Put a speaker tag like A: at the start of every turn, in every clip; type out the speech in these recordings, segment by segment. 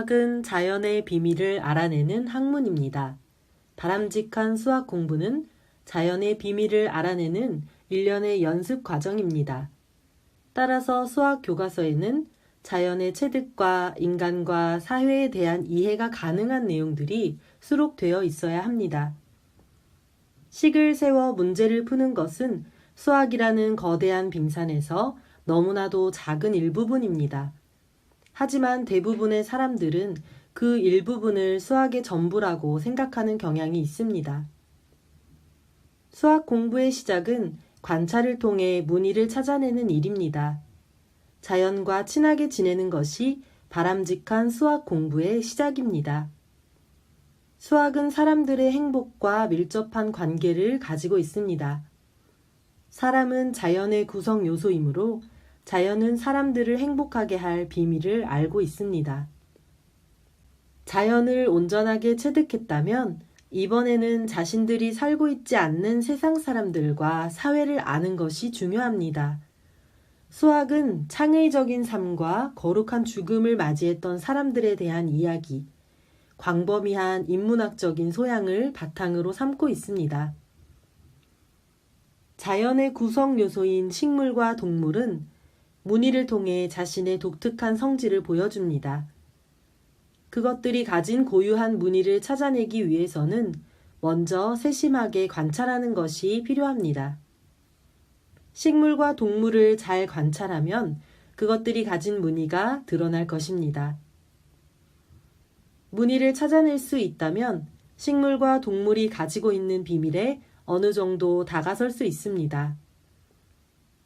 A: 수학은 자연의 비밀을 알아내는 학문입니다. 바람직한 수학 공부는 자연의 비밀을 알아내는 일련의 연습 과정입니다. 따라서 수학 교과서에는 자연의 체득과 인간과 사회에 대한 이해가 가능한 내용들이 수록되어 있어야 합니다. 식을 세워 문제를 푸는 것은 수학이라는 거대한 빙산에서 너무나도 작은 일부분입니다. 하지만 대부분의 사람들은 그 일부분을 수학의 전부라고 생각하는 경향이 있습니다. 수학 공부의 시작은 관찰을 통해 무늬를 찾아내는 일입니다. 자연과 친하게 지내는 것이 바람직한 수학 공부의 시작입니다. 수학은 사람들의 행복과 밀접한 관계를 가지고 있습니다. 사람은 자연의 구성 요소이므로 자연은 사람들을 행복하게 할 비밀을 알고 있습니다. 자연을 온전하게 체득했다면 이번에는 자신들이 살고 있지 않는 세상 사람들과 사회를 아는 것이 중요합니다. 수학은 창의적인 삶과 거룩한 죽음을 맞이했던 사람들에 대한 이야기, 광범위한 인문학적인 소양을 바탕으로 삼고 있습니다. 자연의 구성 요소인 식물과 동물은 무늬를 통해 자신의 독특한 성질을 보여줍니다. 그것들이 가진 고유한 무늬를 찾아내기 위해서는 먼저 세심하게 관찰하는 것이 필요합니다. 식물과 동물을 잘 관찰하면 그것들이 가진 무늬가 드러날 것입니다. 무늬를 찾아낼 수 있다면 식물과 동물이 가지고 있는 비밀에 어느 정도 다가설 수 있습니다.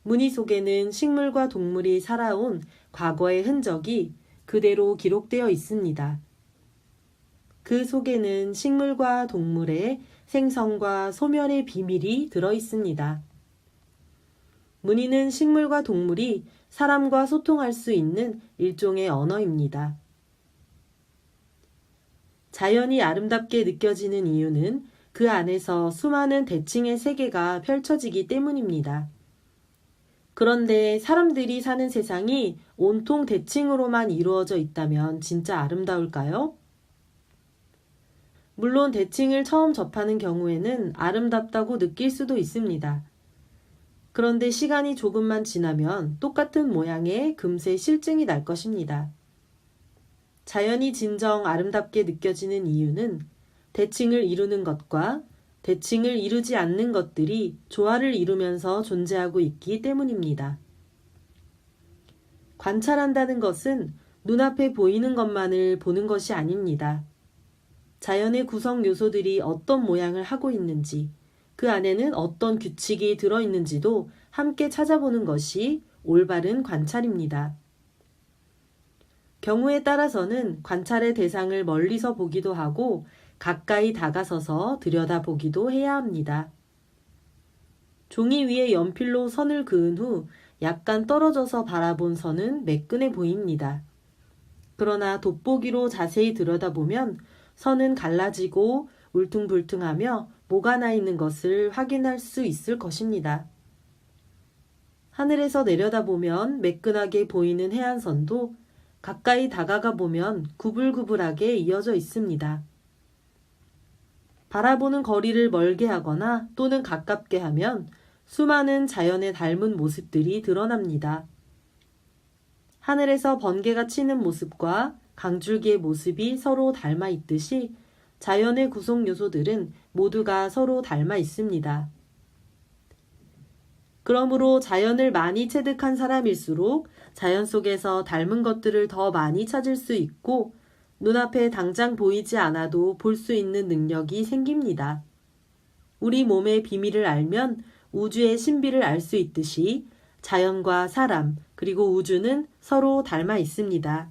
A: 무늬 속에는 식물과 동물이 살아온 과거의 흔적이 그대로 기록되어 있습니다. 그 속에는 식물과 동물의 생성과 소멸의 비밀이 들어 있습니다. 무늬는 식물과 동물이 사람과 소통할 수 있는 일종의 언어입니다. 자연이 아름답게 느껴지는 이유는 그 안에서 수많은 대칭의 세계가 펼쳐지기 때문입니다. 그런데 사람들이 사는 세상이 온통 대칭으로만 이루어져 있다면 진짜 아름다울까요? 물론 대칭을 처음 접하는 경우에는 아름답다고 느낄 수도 있습니다. 그런데 시간이 조금만 지나면 똑같은 모양의 금세 실증이 날 것입니다. 자연이 진정 아름답게 느껴지는 이유는 대칭을 이루는 것과 대칭을 이루지 않는 것들이 조화를 이루면서 존재하고 있기 때문입니다. 관찰한다는 것은 눈앞에 보이는 것만을 보는 것이 아닙니다. 자연의 구성 요소들이 어떤 모양을 하고 있는지, 그 안에는 어떤 규칙이 들어있는지도 함께 찾아보는 것이 올바른 관찰입니다. 경우에 따라서는 관찰의 대상을 멀리서 보기도 하고 가까이 다가서서 들여다보기도 해야 합니다. 종이 위에 연필로 선을 그은 후 약간 떨어져서 바라본 선은 매끈해 보입니다. 그러나 돋보기로 자세히 들여다보면 선은 갈라지고 울퉁불퉁하며 뭐가 나 있는 것을 확인할 수 있을 것입니다. 하늘에서 내려다보면 매끈하게 보이는 해안선도 가까이 다가가 보면 구불구불하게 이어져 있습니다. 바라보는 거리를 멀게 하거나 또는 가깝게 하면 수많은 자연의 닮은 모습들이 드러납니다. 하늘에서 번개가 치는 모습과 강줄기의 모습이 서로 닮아 있듯이 자연의 구성 요소들은 모두가 서로 닮아 있습니다. 그러므로 자연을 많이 체득한 사람일수록 자연 속에서 닮은 것들을 더 많이 찾을 수 있고 눈앞에 당장 보이지 않아도 볼 수 있는 능력이 생깁니다. 우리 몸의 비밀을 알면 우주의 신비를 알 수 있듯이 자연과 사람 그리고 우주는 서로 닮아 있습니다.